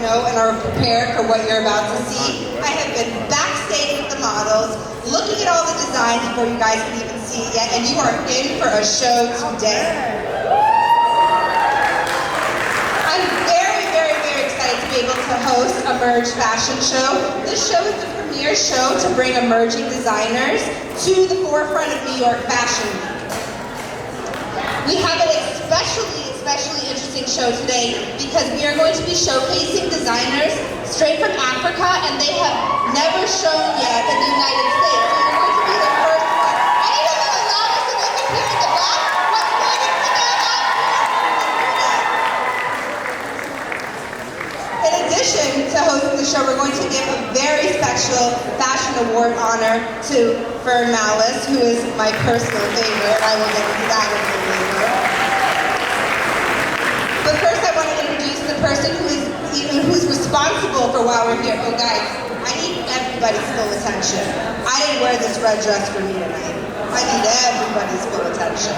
know and are prepared for what you're about to see. I have been backstage with the models, looking at all the designs before you guys can even see it yet, and you are in for a show today. I'm very, very, very excited to be able to host a Merge Fashion Show. This show is the premier show to bring emerging designers to the forefront of New York Fashion Week. We have an especially interesting show today because we are going to be showcasing designers straight from Africa, and they have never shown yet in the United States. So you're going to be the first one. Any of them allow us to make it here in the back? What's waiting for them out here? In addition to hosting the show, we're going to give a very special fashion award honor to Fern Mallis, who is my personal favorite. I will get into that a little later. But first I want to introduce the person who's responsible for why we're here. Oh guys, I need everybody's full attention. I didn't wear this red dress for me tonight. I need everybody's full attention.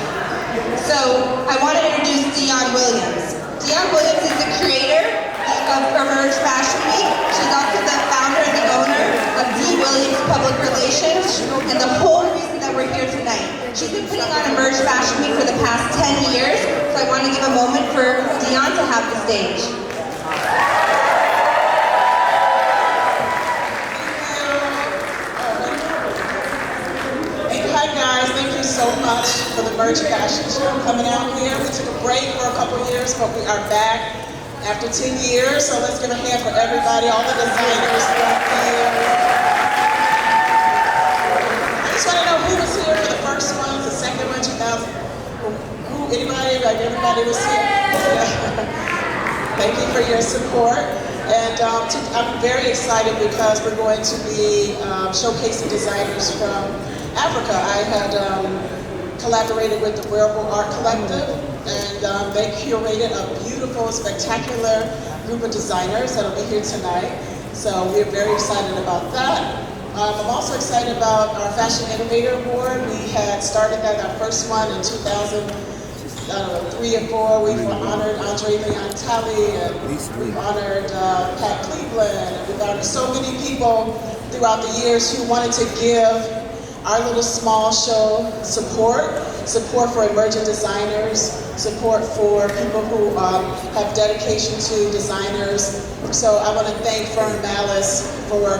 So I want to introduce Dionne Williams. Dionne Williams is the curator of Merge Fashion Week. She's also the founder and the owner of D. Williams Public Relations, and the whole reason that we're here tonight. She's been putting on a Merge Fashion Week for the past 10 years, so I want to give a moment for Dionne to have the stage. Hi guys, thank you so much for the Merge Fashion Show coming out here. We took a break for a couple years, but we are back after 10 years, so let's give a hand for everybody, all the designers out here. I just want to know who was here for the first one, the second one, 2000. Who, anybody? Like everybody was here? Thank you for your support. And I'm very excited because we're going to be showcasing designers from Africa. I had collaborated with the Wearable Art Collective, and they curated a beautiful, spectacular group of designers that'll be here tonight. So we're very excited about that. I'm also excited about our Fashion Innovator Award. We had started that, our first one in 2003 or 4. We've honored Andre Leontali, and we've honored Pat Cleveland, and we've honored so many people throughout the years who wanted to give our little small show support for emerging designers, support for people who have dedication to designers. So I want to thank Fern Mallis for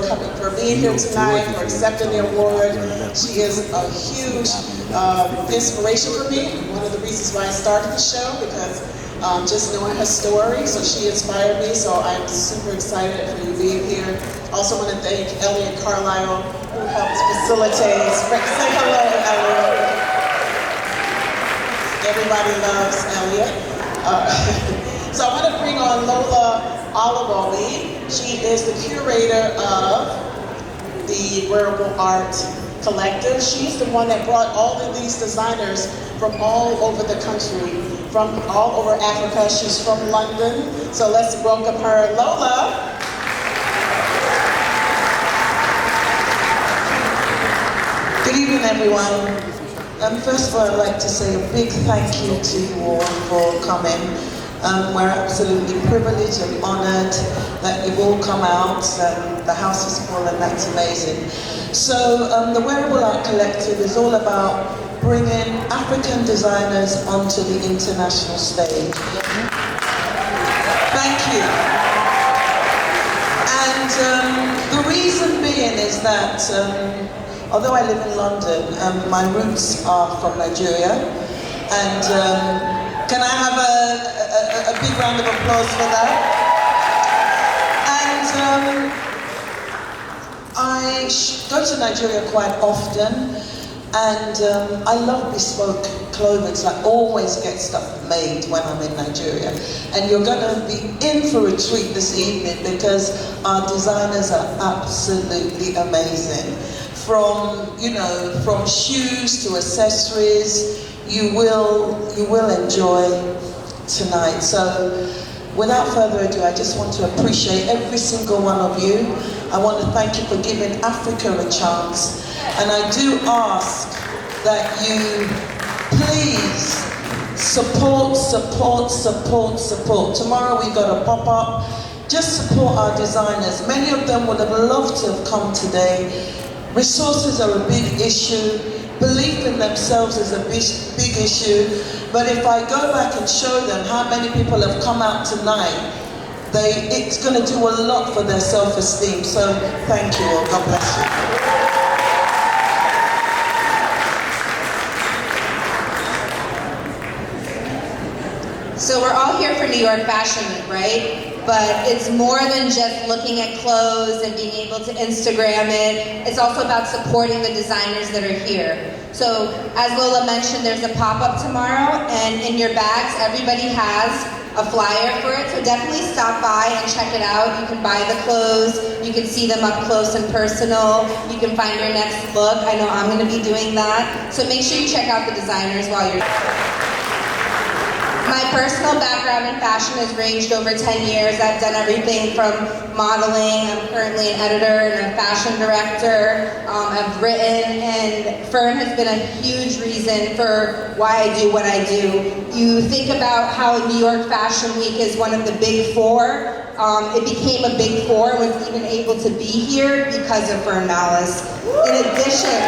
being here tonight, for accepting the award. She is a huge inspiration for me. One of the reasons why I started the show, because just knowing her story, so she inspired me. So I'm super excited for you being here. Also want to thank Elliot Carlisle, who helps facilitate. Say hello, Elliot. Everybody loves Elliot. So I want to bring on Lola Owolabi. She is the curator of the Wearable Art Collective. She's the one that brought all of these designers from all over the country, from all over Africa. She's from London. So let's welcome her, Lola. Good evening, everyone. First of all, I'd like to say a big thank you to you all for coming. We're absolutely privileged and honored that you've all come out. The house is full, and that's amazing. So the Wearable Art Collective is all about bringing African designers onto the international stage. Thank you. And the reason being is that although I live in London, my roots are from Nigeria, and can I have a big round of applause for that? And I go to Nigeria quite often, and I love bespoke clothing, so I always get stuff made when I'm in Nigeria. And you're going to be in for a treat this evening because our designers are absolutely amazing. From shoes to accessories, you will enjoy tonight. So without further ado, I just want to appreciate every single one of you. I want to thank you for giving Africa a chance. And I do ask that you please support. Tomorrow we've got a pop-up Just support our designers. Many of them would have loved to have come today. Resources are a big issue. Belief in themselves is a big issue. But if I go back and show them how many people have come out tonight, it's going to do a lot for their self-esteem. So thank you all. God bless you. So we're all here for New York Fashion Week, right? But it's more than just looking at clothes and being able to Instagram it. It's also about supporting the designers that are here. So as Lola mentioned, there's a pop-up tomorrow, and in your bags, everybody has a flyer for it. So definitely stop by and check it out. You can buy the clothes. You can see them up close and personal. You can find your next look. I know I'm going to be doing that. So make sure you check out the designers while you're My personal background in fashion has ranged over 10 years. I've done everything from modeling. I'm currently an editor and a fashion director. I've written, and Fern has been a huge reason for why I do what I do. You think about how New York Fashion Week is one of the big four. It became a big four and was even able to be here because of Fern Mallis. In addition,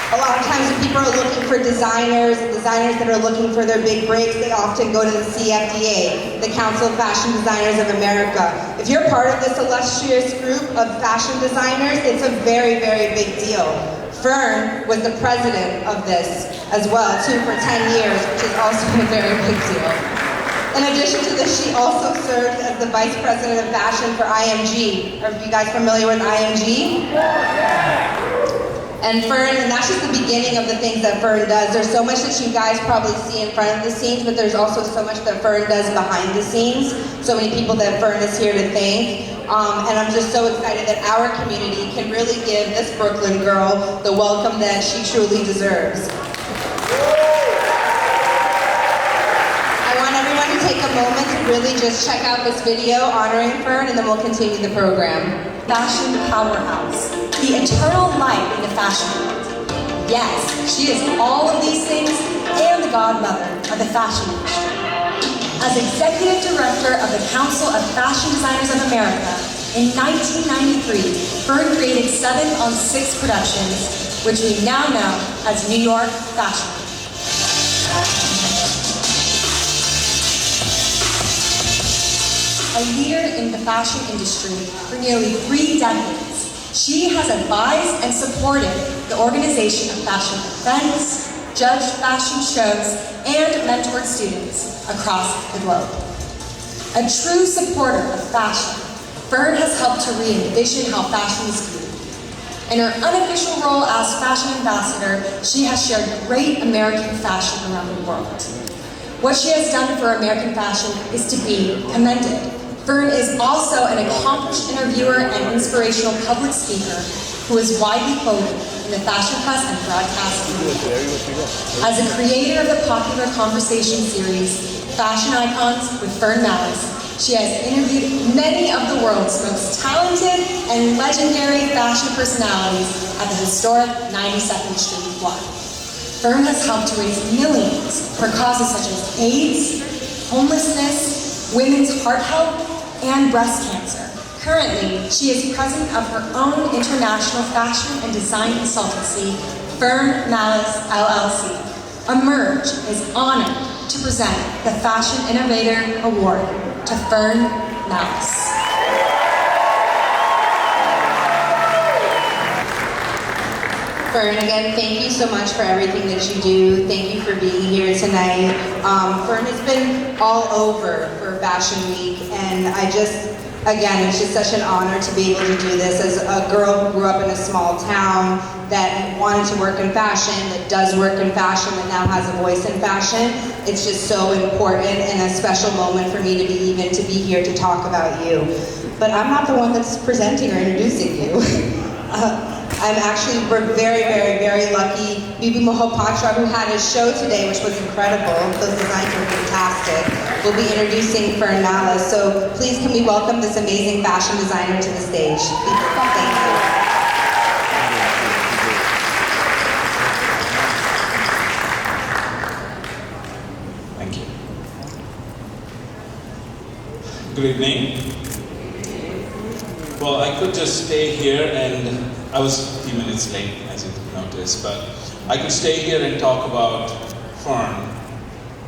a lot of times when people are looking for designers that are looking for their big breaks, they often go to the CFDA, the Council of Fashion Designers of America. If you're part of this illustrious group of fashion designers, it's a very, very big deal. Fern was the president of this as well, too, for 10 years, which is also a very big deal. In addition to this, she also served as the vice president of fashion for IMG. Are you guys familiar with IMG? And Fern, and that's just the beginning of the things that Fern does. There's so much that you guys probably see in front of the scenes, but there's also so much that Fern does behind the scenes. So many people that Fern is here to thank. And I'm just so excited that our community can really give this Brooklyn girl the welcome that she truly deserves. I want everyone to take a moment to really just check out this video honoring Fern, and then we'll continue the program. Fashion powerhouse, the eternal light in the fashion world. Yes, she is all of these things and the godmother of the fashion industry. As executive director of the Council of Fashion Designers of America, in 1993, Fern created 7 on 6 productions, which we now know as New York Fashion Week. A leader in the fashion industry for nearly 3 decades, she has advised and supported the organization of fashion events, judged fashion shows, and mentored students across the globe. A true supporter of fashion, Fern has helped to re-envision how fashion is viewed. In her unofficial role as fashion ambassador, she has shared great American fashion around the world. What she has done for American fashion is to be commended. Fern is also an accomplished interviewer and inspirational public speaker who is widely quoted in the fashion press and broadcast media. As a creator of the popular conversation series, Fashion Icons with Fern Mallis, she has interviewed many of the world's most talented and legendary fashion personalities at the historic 92nd Street Block. Fern has helped to raise millions for causes such as AIDS, homelessness, women's heart health, and breast cancer. Currently, she is president of her own international fashion and design consultancy, Fern Mallis LLC. Emerge is honored to present the Fashion Innovator Award to Fern Mallis. Fern, again, thank you so much for everything that you do. Thank you for being here tonight. Fern has been all over for Fashion Week, and again, it's just such an honor to be able to do this as a girl who grew up in a small town that wanted to work in fashion, that does work in fashion, that now has a voice in fashion. It's just so important and a special moment for me to be here to talk about you. But I'm not the one that's presenting or introducing you. We're very, very, very lucky. Bibi Mohapatra, who had his show today, which was incredible. Those designs were fantastic. We'll be introducing Fern Mallis. So please can we welcome this amazing fashion designer to the stage. Thank you. Good evening. Well, I could just stay here and I was a few minutes late, as you noticed, but I could stay here and talk about Fern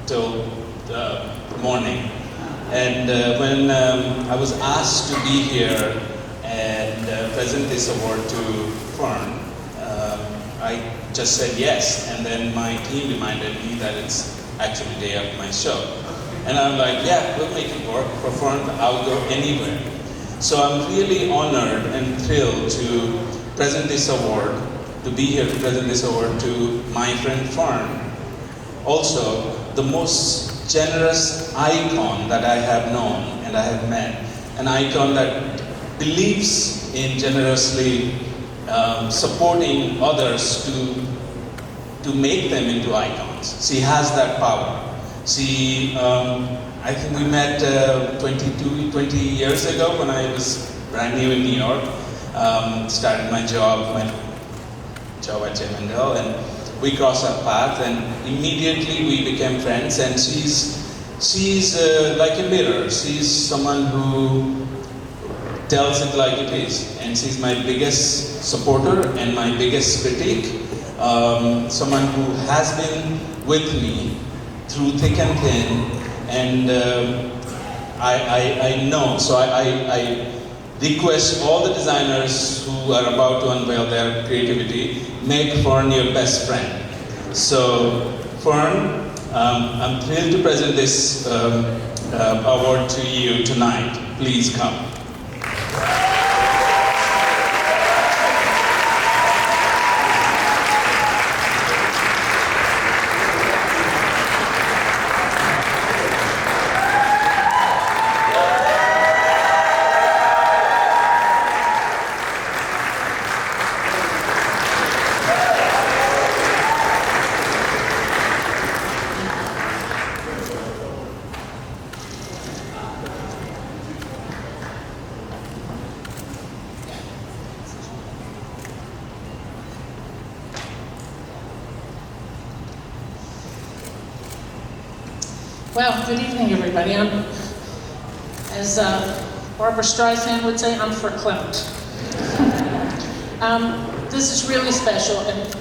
till the morning. And when I was asked to be here and present this award to Fern, I just said yes, and then my team reminded me that it's actually the day of my show. And I'm like, yeah, we'll make it work for Fern, I'll go anywhere. So I'm really honored and thrilled to present this award, to be here to present this award to my friend Fern. Also, the most generous icon that I have known and I have met, an icon that believes in generously supporting others to make them into icons. She has that power. She, I think we met 20 years ago when I was brand new in New York. Started my job at Chet, and we crossed our path, and immediately we became friends. And she's like a mirror. She's someone who tells it like it is, and she's my biggest supporter and my biggest critique. Someone who has been with me through thick and thin, and I know. So I request all the designers who are about to unveil their creativity, make Fern your best friend. So Fern, I'm thrilled to present this award to you tonight. Please come. Well, good evening, everybody. As Barbara Streisand would say, I'm verklempt. This is really special, and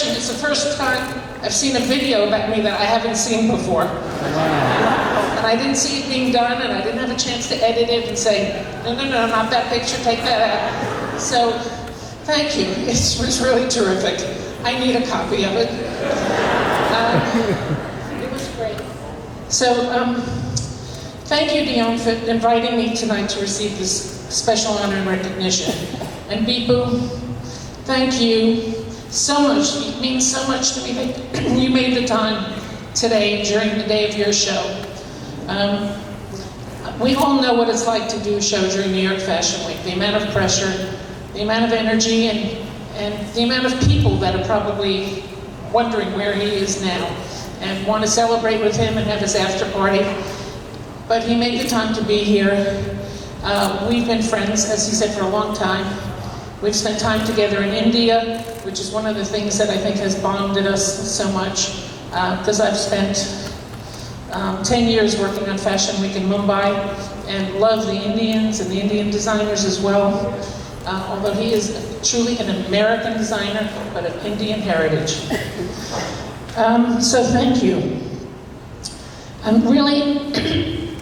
it's the first time I've seen a video about me that I haven't seen before. And I didn't see it being done, and I didn't have a chance to edit it and say, no, not that picture, take that out. So, thank you. It was really terrific. I need a copy of it. It was great. So, thank you, Dionne, for inviting me tonight to receive this special honor and recognition. And Bipu, thank you so much. It means so much to me that you made the time today during the day of your show. We all know what it's like to do a show during New York Fashion Week. The amount of pressure, the amount of energy, and the amount of people that are probably wondering where he is now and want to celebrate with him and have his after party. But he made the time to be here. We've been friends, as he said, for a long time. We've spent time together in India, which is one of the things that I think has bonded us so much, because I've spent 10 years working on Fashion Week in Mumbai and love the Indians and the Indian designers as well, although he is truly an American designer, but of Indian heritage. So thank you. I'm really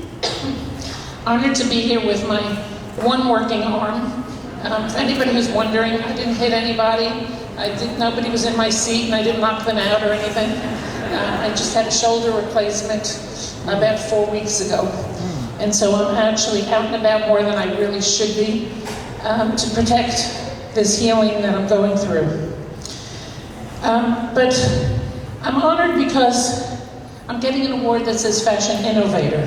honored to be here with my one working arm. If anybody was wondering, I didn't hit anybody. Nobody was in my seat, and I didn't knock them out or anything. I just had a shoulder replacement about 4 weeks ago. And so I'm actually out and about more than I really should be to protect this healing that I'm going through. But I'm honored because I'm getting an award that says Fashion Innovator.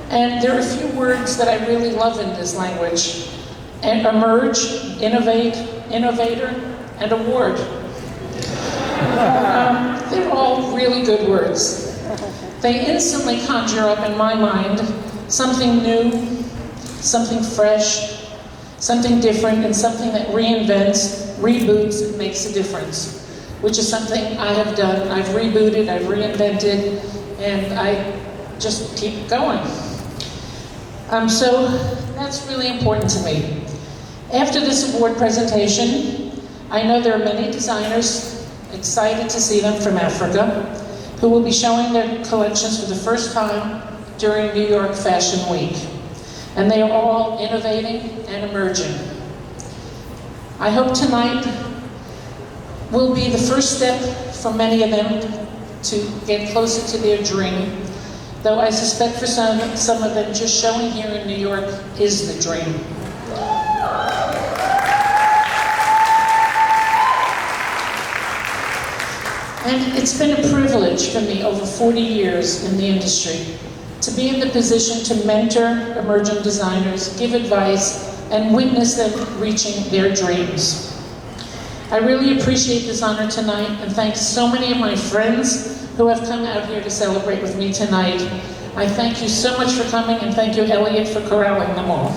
And there are a few words that I really love in this language. And emerge, innovate, innovator, and award. They're all really good words. They instantly conjure up in my mind something new, something fresh, something different, and something that reinvents, reboots, and makes a difference, which is something I have done. I've rebooted, I've reinvented, and I just keep going. So that's really important to me. After this award presentation, I know there are many designers excited to see them from Africa who will be showing their collections for the first time during New York Fashion Week. And they are all innovating and emerging. I hope tonight will be the first step for many of them to get closer to their dream, though I suspect for some of them just showing here in New York is the dream. And it's been a privilege for me over 40 years in the industry to be in the position to mentor emerging designers, give advice, and witness them reaching their dreams. I really appreciate this honor tonight and thank so many of my friends who have come out here to celebrate with me tonight. I thank you so much for coming, and thank you, Elliot, for corralling them all.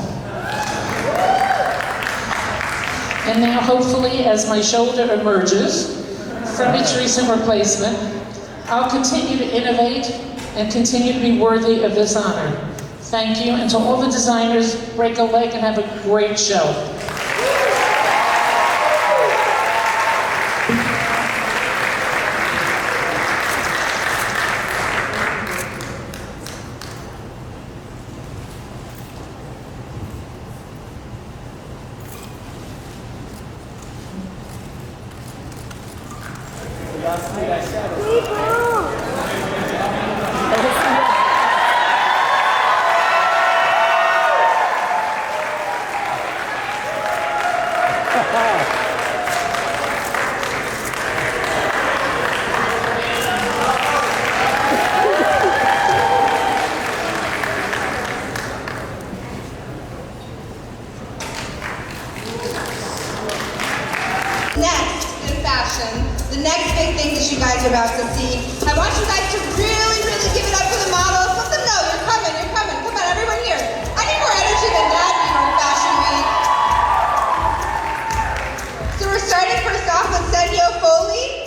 And now, hopefully, as my shoulder emerges from its recent replacement, I'll continue to innovate and continue to be worthy of this honor. Thank you, and to all the designers, break a leg and have a great show. Next, in fashion, the next big thing that you guys are about to see, I want you guys to really, really give it up for the models. Let them know you're coming, you're coming. Come on, everyone here. I need more energy than that, New York Fashion Week. So we're starting first off with Senyo Foley.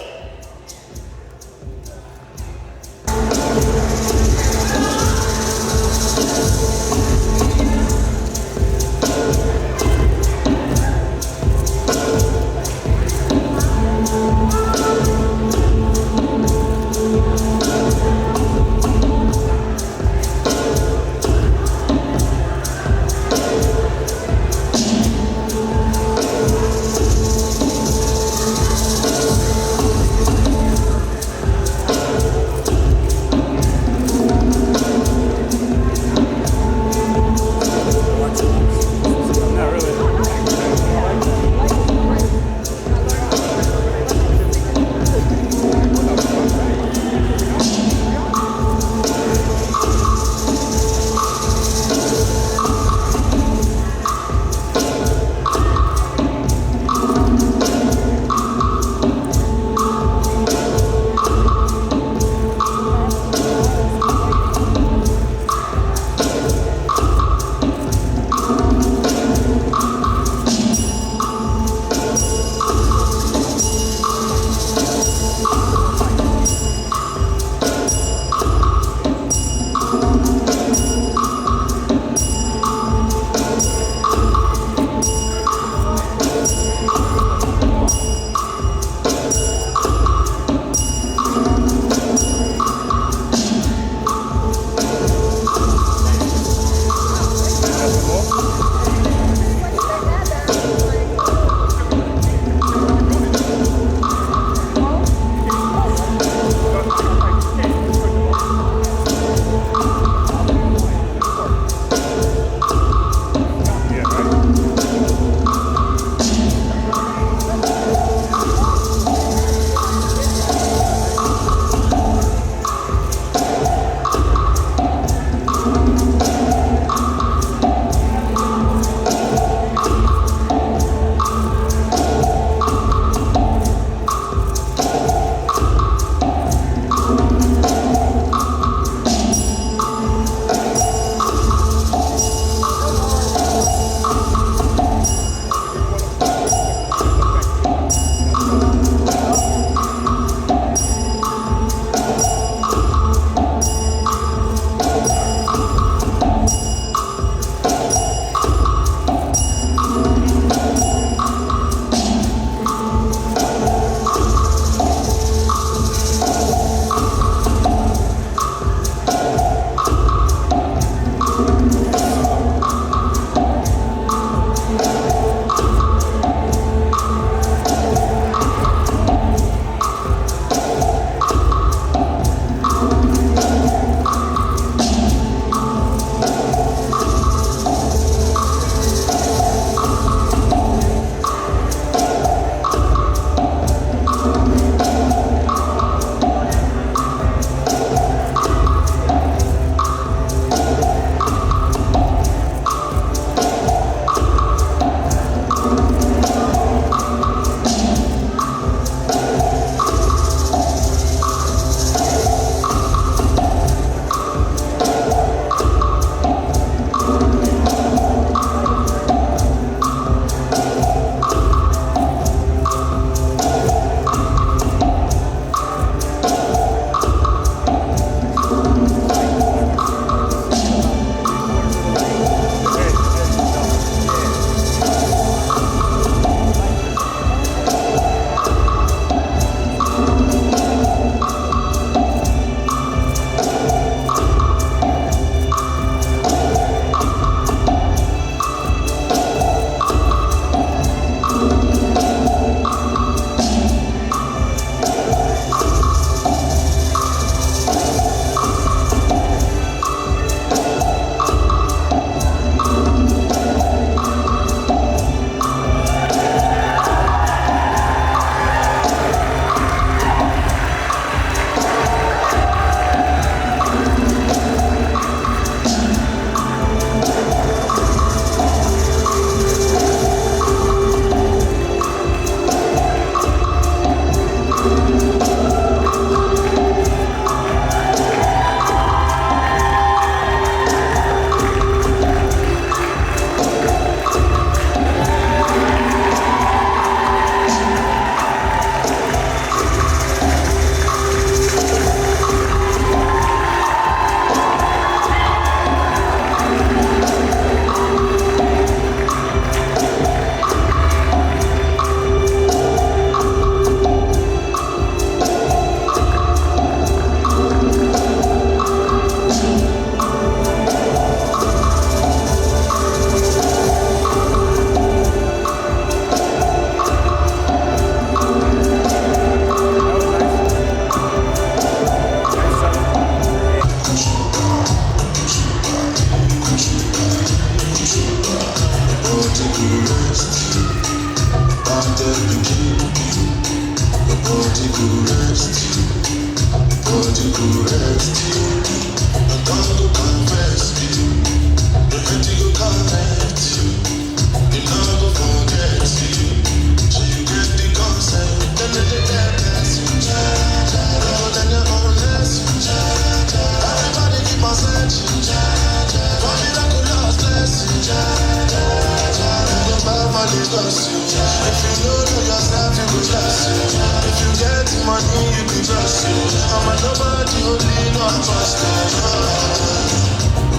can trust you. I'm a nobody, only not master.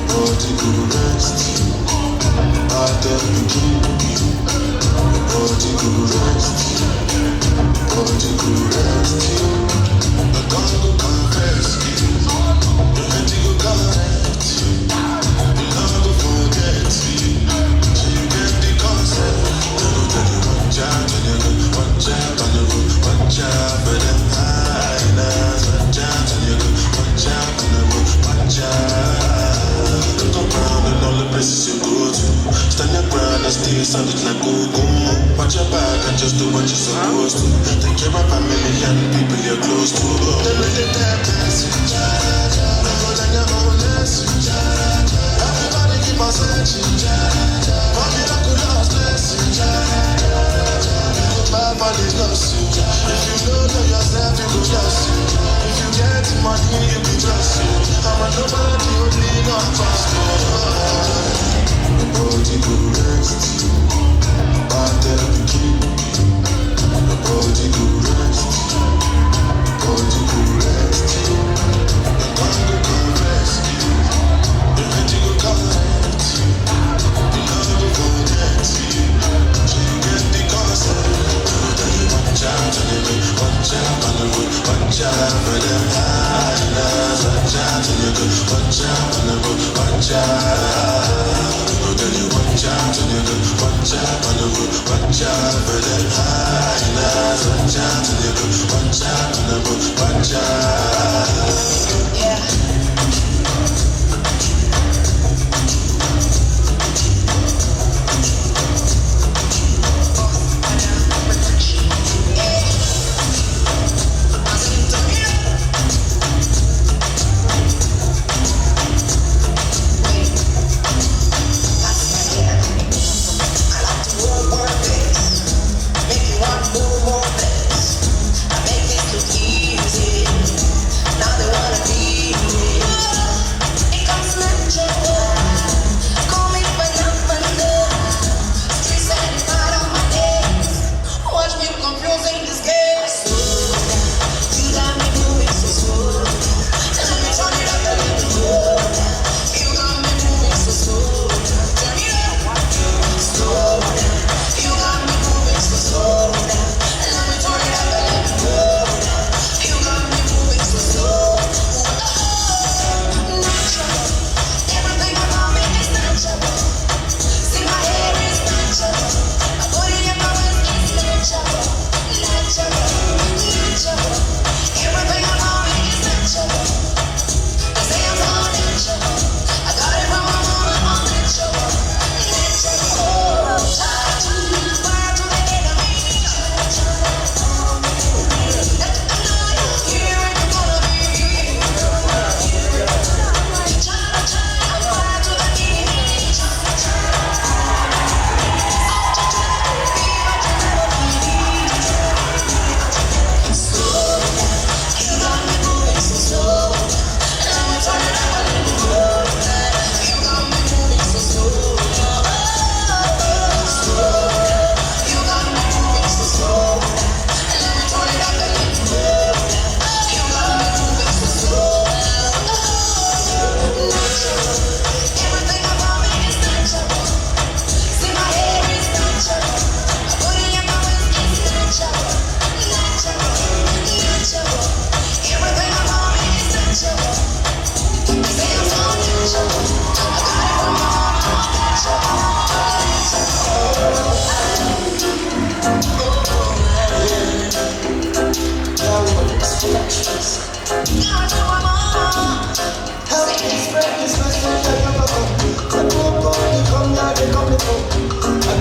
Body go rest. After you keep me. Body go rest. Body go rest. The gun go confess you. The head go correct you. The love go forget you. So you get the concept. One job on the road, one job for them highness. One job on the road, one job on the road, one job. Look around and all the places you go to. Stand your ground and stay solid like go-go. Watch your back and just do what you're supposed to. Take care of family and people you're close to. They make it their best. No more than your own lesson. Everybody keep on searching. One miraculous blessing. Nobody's lost you. If you don't know yourself, you go trust you. If you get money, you can trust you. I'm a nobody, only not trust you. The body go rest. After you keep me. The body go rest. Body go rest. The gun go confess you. The head go correct you. The love go forget you. So you get the concept. One job on the road, one job for them highness. One job to you good, one job on the road, one job. I'll tell you one job to you good, one job on the road, one job for them highness. One job to you good, one job on the road, one job. Yeah.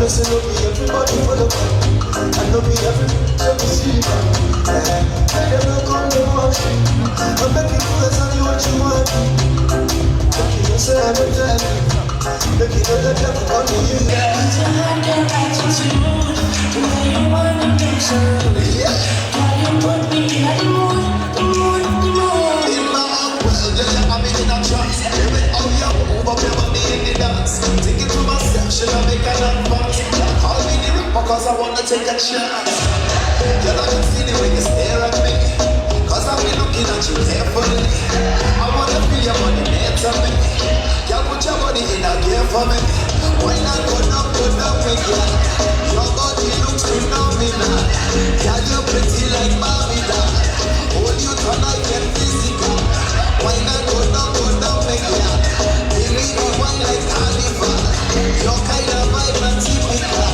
say no be everybody for the fun, and no be everybody for the sleep. Make them look on the motion, and make people tell you what you want. Make you say I'm a daddy, make you know that they're on you. It's a hard attitude, the way you wanna do so. How you put me in the mood, the mood, the mood. In my own world, yeah, I'm in a trance. Baby, oh yeah, move up your body in the dance. Take it to myself, should I make an advance? Call me the rapper, cause I wanna take a chance. Girl, I can see the way you stare at me, cause I'm you there for me. I wanna feel your money next to me. Girl, put your body in a gear for me. Why not go down, make it. Your body looks phenomenal. Girl, you're pretty like Barbie doll. Hold you tight like a physical. Why not go down, make it. Baby, go wine like carnival. Your kind of vibe and typical.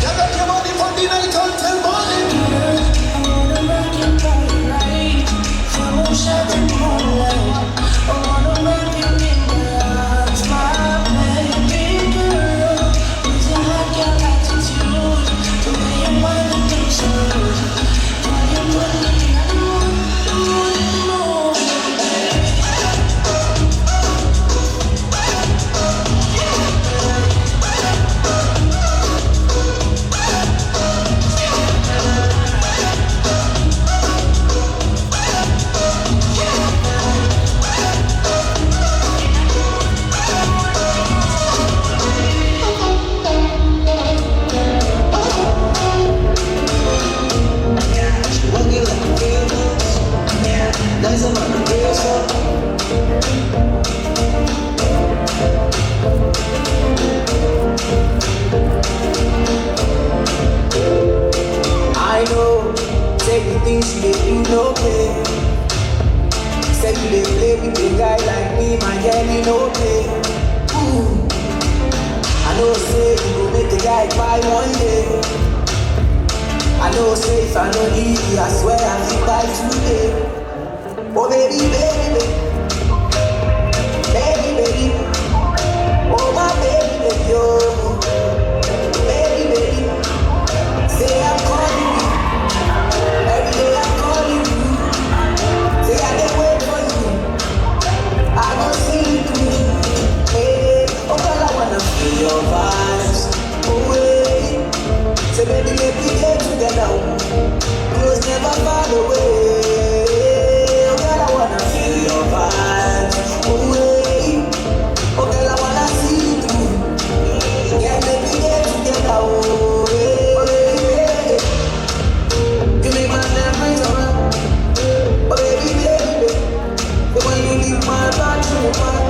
Girl, make your money for the night until morning. I wanna rock your body right. Follow shots in moonlight. I wanna rock you in the arms, my baby girl. With your hot girl attitude, the way you wind and do so. Girl, you put me in the mood. Nice amount of girls, I know, take the things you did, you know play. Said you did play with a guy like me, my girl, you know play. Ooh, I know, say you go make a guy buy one day. I know, say if I don't need you, I swear I'll buy today. Oh baby, baby, baby, baby, oh my baby, baby, oh, baby, baby, say I'm calling you, every day I'm calling you, say I can't wait for you, I don't see you through, hey, oh girl I wanna feel your vibes, oh hey, say baby let me get together, close never far away. Your vibes, oh hey, oh girl I wanna see you through. Yeah, baby, get together, oh hey, you make my memories alright. Oh baby, baby, the way you leave my back to the back.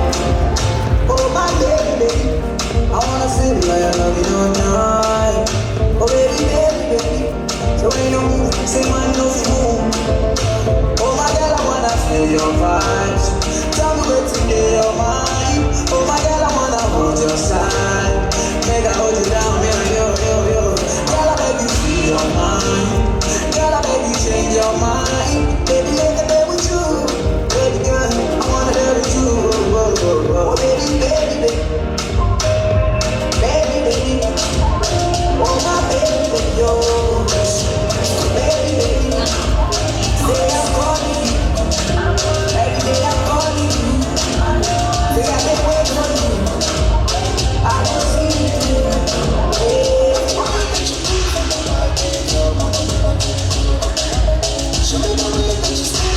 Oh my baby, I wanna feel like I love you all night. Oh baby, baby, so when you move, say my nose move. Oh my girl, I wanna feel your vibes. Tell me where to get your mind. Oh my girl, I wanna hold your side. Make I hold you down, yo. Girl, I make you feel your mind. Girl, I make you change your mind. Baby, let me play with you. Baby girl, I wanna play with you. Oh baby, baby, baby. Baby, baby. Oh my baby, baby, yo. Baby, baby. Say I'm calling you. Every day I'm calling you. Say I can't wait for you. I don't see you. Show me the way that you stand.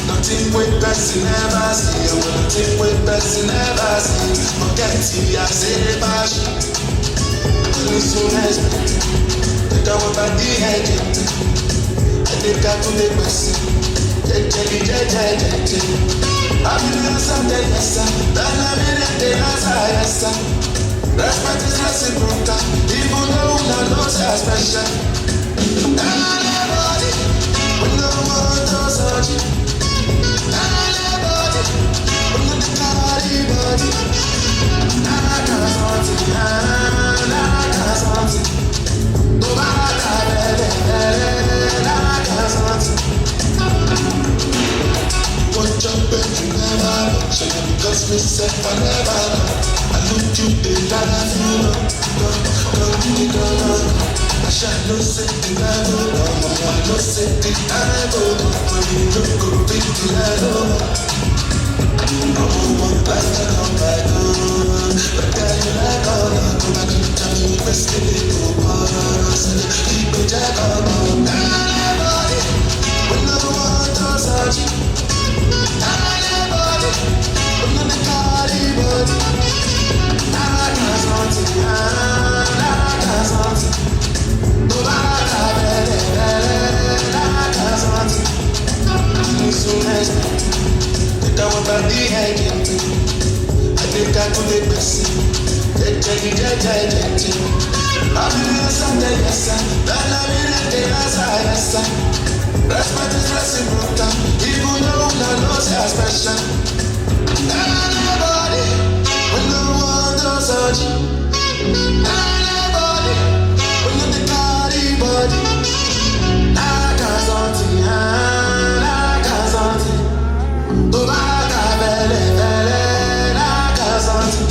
Nothing with person never see, nothing with person never see. Forget it, I say passion. Listen as they come up at the edge, and they got to the person. I'm in the Sunday, yes, sir. Then I'm in the yes, sir. Respect is reciprocal, even though I know it's special. Anybody, when no one does hurt you. Anybody, when you carry body. I got something. No matter I got something. Watch out, but you never know. So because we said I never know. I look you in that I feel no. I shall no say the level, I no say the level. When you look good, the level. I want life to come back on. But then you like all I go back to tell me best in it go on. Keep it jack on. Anybody, when no one does hurt you. Anybody, when no carry body. I got something. No matter I got something. Soon as they come up at the edge, I think I could be missing. I'm in the Sunday, yes, sir. Then I'm in the day, yes, sir. Respect is reciprocal, even though I know it's special. Anybody, when no one does hurt you. Anybody, when you the body, body. I got something, I got something. Oh, I got belly, I got something.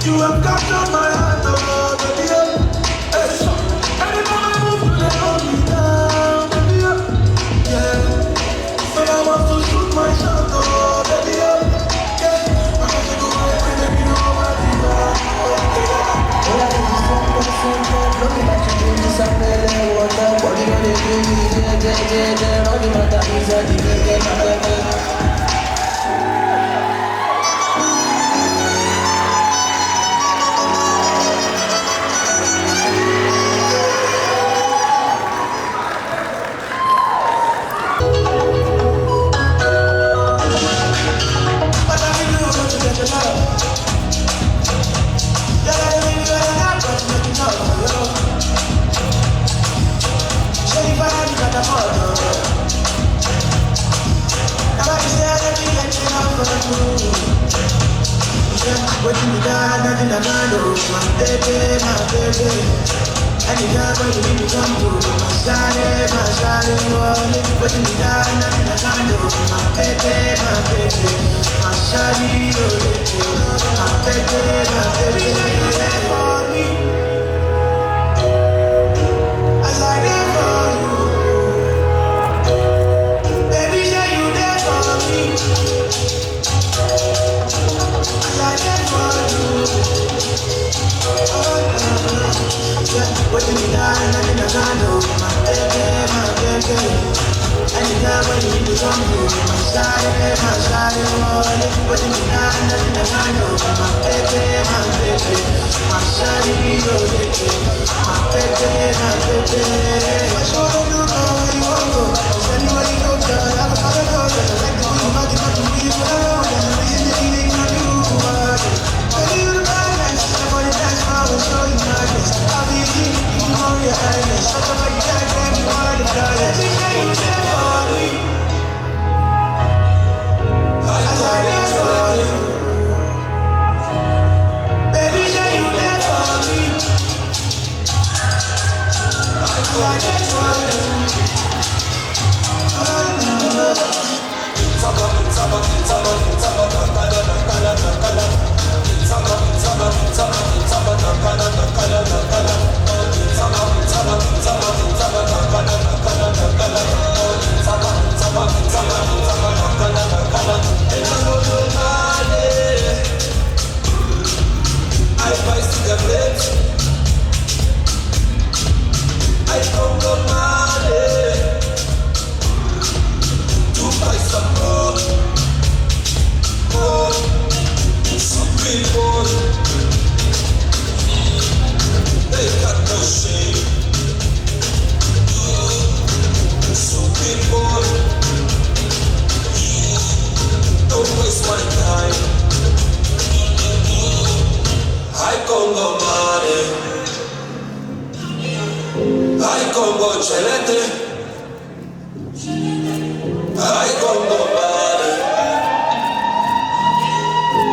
You have captured my heart, oh, baby, hey. Anytime I move, you hold me down, baby, yeah. So I want to shoot my shot, oh, baby, yeah. I want to go out and baby, you know what you are, oh, yeah. Look at you doing this, I'm feeling water. Body gonna do me, all the matter is that you can't get my baby. nothing I can't do. My baby, my baby. Anytime when you need me, come through. My shawty, wallet. Putting me down, nothing I can't do. My baby, my shawty, my baby, you there for me. I like that for you. Baby, yeah, you there for me. I like that for you. Putting me down, nothing I can't do. My baby. Anytime when you need to come through. My shawty, wallet. Putting me down, nothing I can't do. My baby. My shawty, my baby. My shoulder, you know where you want to go. Anywhere you go, girl, I can follow you. I like the way you might get up to me, but I know that the reason that you ain't gonna do. Baby, you the baddest. I'm on the dance floor and show you my best. I'll be a king, you can call me your highness. I'm so like that, damn, you are the baddest. Baby, yeah, you there for me. I like that for you. Baby, yeah, you there for me. I like that for you. I buy cigarettes. I don't go money to buy some more, some people. They got no shame. Some people don't waste my time. I Congo money, I Congo chelete, I Congo money,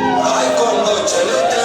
I Congo chelete.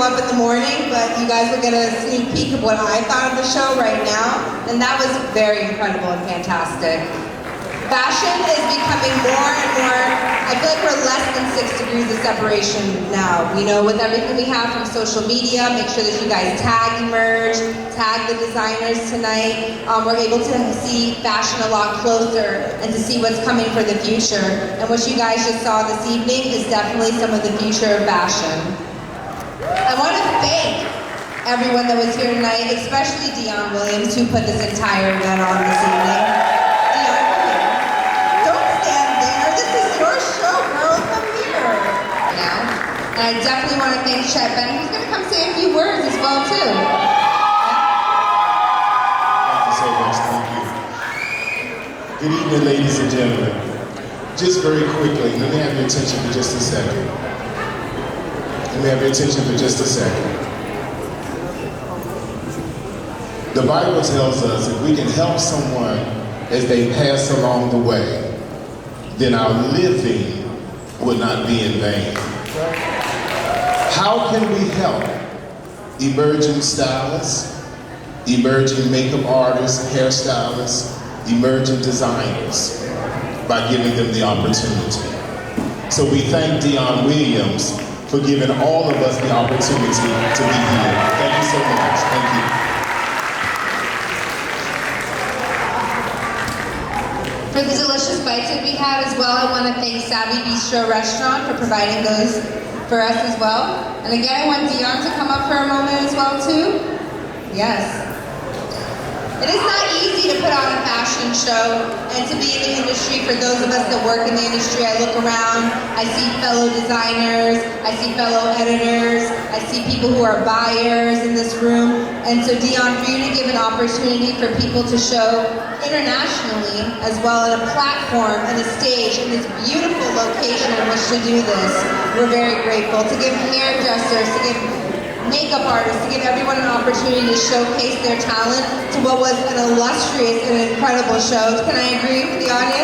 up in the morning, but you guys will get a sneak peek of what I thought of the show right now, and that was very incredible and fantastic. Fashion is becoming more and more, I feel like we're less than 6 degrees of separation now. You know, with everything we have from social media, make sure that you guys tag Emerge, tag the designers tonight. We're able to see fashion a lot closer and to see what's coming for the future. And what you guys just saw this evening is definitely some of the future of fashion. I want to thank everyone that was here tonight, especially Dionne Williams, who put this entire event on this evening. Dionne, come here. Don't stand there. This is your show, girl. Come here. Now, and I definitely want to thank Chet Bennet, who's going to come say a few words as well, too. Thank you so much. Thank you. Good evening, ladies and gentlemen. Just very quickly, let me have your attention for just a second. Let me have your attention for just a second. The Bible tells us if we can help someone as they pass along the way, then our living will not be in vain. How can we help emerging stylists, emerging makeup artists, hairstylists, emerging designers? By giving them the opportunity. So we thank Dionne Williams for giving all of us the opportunity to be here. Thank you so much. Thank you. For the delicious bites that we had as well, I want to thank Savvy Bistro Restaurant for providing those for us as well. And again, I want Dionne to come up for a moment as well too. Yes. It is not easy to put on a fashion show and to be in the industry. For those of us that work in the industry, I look around, I see fellow designers, I see fellow editors, I see people who are buyers in this room. And so Dionne, for you to give an opportunity for people to show internationally, as well as a platform and a stage in this beautiful location in which to do this, we're very grateful. To give hairdressers, to give makeup artists, to give everyone an opportunity to showcase their talent to what was an illustrious and incredible show. Can I agree with the audience?